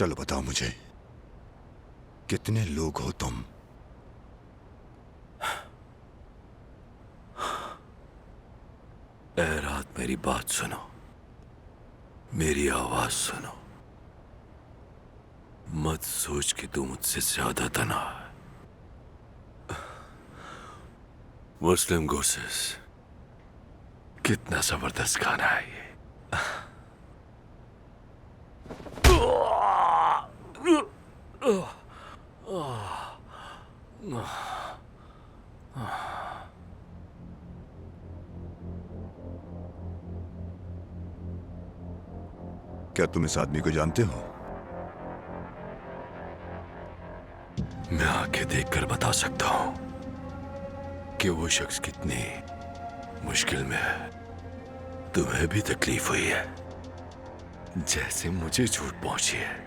चलो बताओ मुझे, कितने लोग हो तुम? ए रात, मेरी बात सुनो, मेरी आवाज सुनो। मत सोच कि तू मुझसे ज्यादा तना है। मुस्लिम गोसेस, कितना जबरदस्त गाना है ये। क्या तुम इस आदमी को जानते हो? मैं आंखें देखकर बता सकता हूं कि वो शख्स कितनी मुश्किल में है। तुम्हें भी तकलीफ हुई है जैसे मुझे चोट पहुंची है।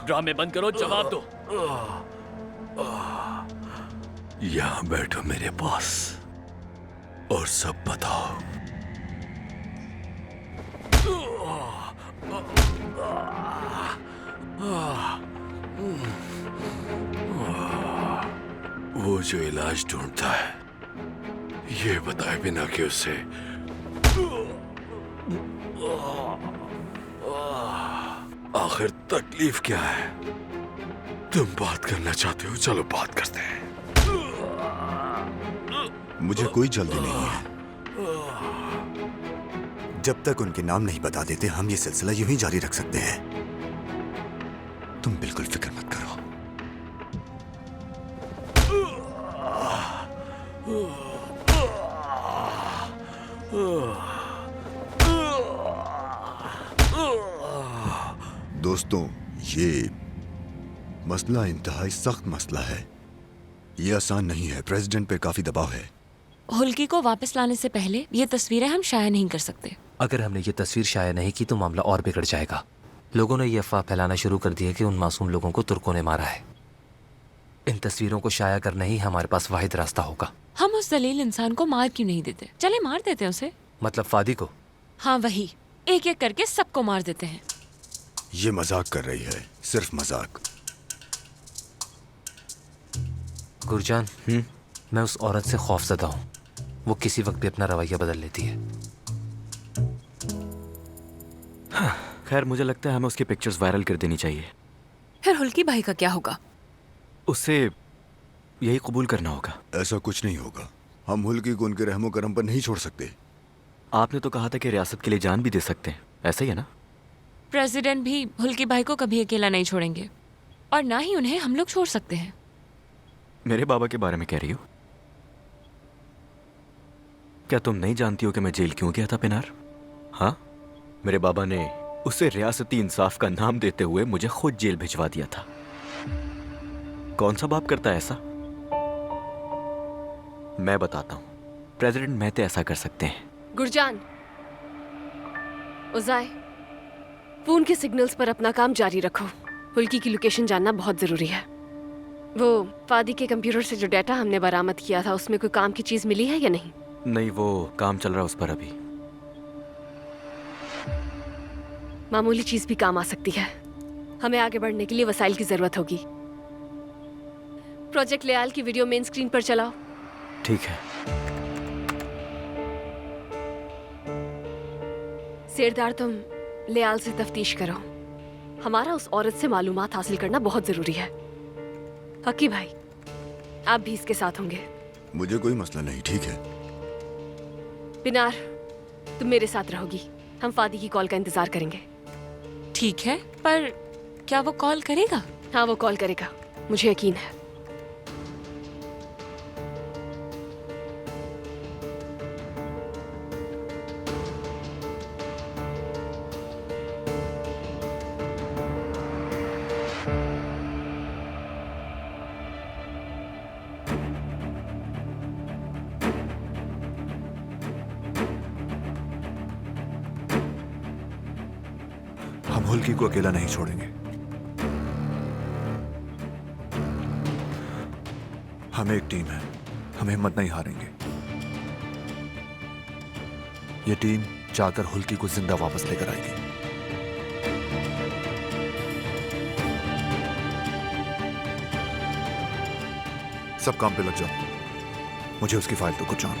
ड्रामे बंद करो, जवाब दो। यहां बैठो मेरे पास और सब बताओ। वो जो इलाज ढूंढता है, ये बताए बिना कि उसे आखिर तकलीफ क्या है। तुम बात करना चाहते हो, चलो बात करते हैं। मुझे कोई जल्दी नहीं है। जब तक उनके नाम नहीं बता देते हम ये सिलसिला यूं ही जारी रख सकते हैं। तुम बिल्कुल फिक्र मत करो। दोस्तों, ये मसला इंतहाई सख्त मसला है। ये आसान नहीं है। प्रेसिडेंट पे काफी दबाव है। हुल्की को वापस लाने से पहले ये तस्वीरें हम शाया नहीं कर सकते। अगर हमने ये तस्वीर शाया नहीं की तो मामला और बिगड़ जाएगा। लोगों ने ये अफवाह फैलाना शुरू कर दी है कि उन मासूम लोगों को तुर्कों ने मारा है। इन तस्वीरों को शाया करना ही हमारे पास वाहिद रास्ता होगा। हम उस दलील इंसान को मार क्यों नहीं देते? चले मार देते हैं उसे। मतलब फादी को? हाँ वही, एक एक करके सबको मार देते हैं। ये मजाक कर रही है, सिर्फ मजाक। गुरजान, मैं उस औरत से खौफजदा हूँ। वो किसी वक्त भी अपना रवैया बदल लेती है। हाँ, खैर मुझे लगता है हमें उसकी पिक्चर्स वायरल कर देनी चाहिए। फिर हुल्की भाई का क्या होगा? उससे यही कबूल करना होगा। ऐसा कुछ नहीं होगा। हम हुल्की को उनके रहमो करम पर नहीं छोड़ सकते। आपने तो कहा था कि रियासत के लिए जान भी दे सकते हैं, ऐसा ही है ना? प्रेसिडेंट भी हुल्की भाई को कभी अकेला नहीं छोड़ेंगे और ना ही उन्हें हम लोग छोड़ सकते हैं। मेरे बाबा के बारे में कह रही हो? क्या तुम नहीं जानती हो कि मैं जेल क्यों गया था पिनार? हाँ, मेरे बाबा ने उसे रियासती इंसाफ का नाम देते हुए मुझे खुद जेल भिजवा दिया था। कौन सा बाप करता है ऐसा? मैं बताता हूं, प्रेसिडेंट मेहते ऐसा कर सकते हैं। गुरजान, उजाय, फोन के सिग्नल्स पर अपना काम जारी रखो। हुल्की की लोकेशन जानना बहुत जरूरी है। वो फादी के कंप्यूटर से जो डाटा हमने बरामद किया था, उसमें कोई काम की चीज मिली है या नहीं? नहीं, वो काम चल रहा है उस पर अभी। मामूली चीज भी काम आ सकती है। हमें आगे बढ़ने के लिए वसाइल की जरूरत होगी। प्रोजेक्ट लेआल की वीडियो मेन स्क्रीन पर चलाओ। ठीक है। सेरदार, तुम लेआल से तफ्तीश करो। हमारा उस औरत से मालूमात हासिल करना बहुत जरूरी है। हकी भाई, आप भी इसके साथ होंगे। मुझे कोई मसला नहीं, ठीक है। पिनार, तुम मेरे साथ रहोगी। हम फादी की कॉल का इंतजार करेंगे। ठीक है, पर क्या वो कॉल करेगा? हाँ, वो कॉल करेगा, मुझे यकीन है। हम हुल्की को अकेला नहीं छोड़ेंगे। हम एक टीम है, हम हिम्मत नहीं हारेंगे। ये टीम जाकर हुल्की को जिंदा वापस लेकर आएगी। सब काम पे लग जाओ, मुझे उसकी फाइल तो कुछ जान।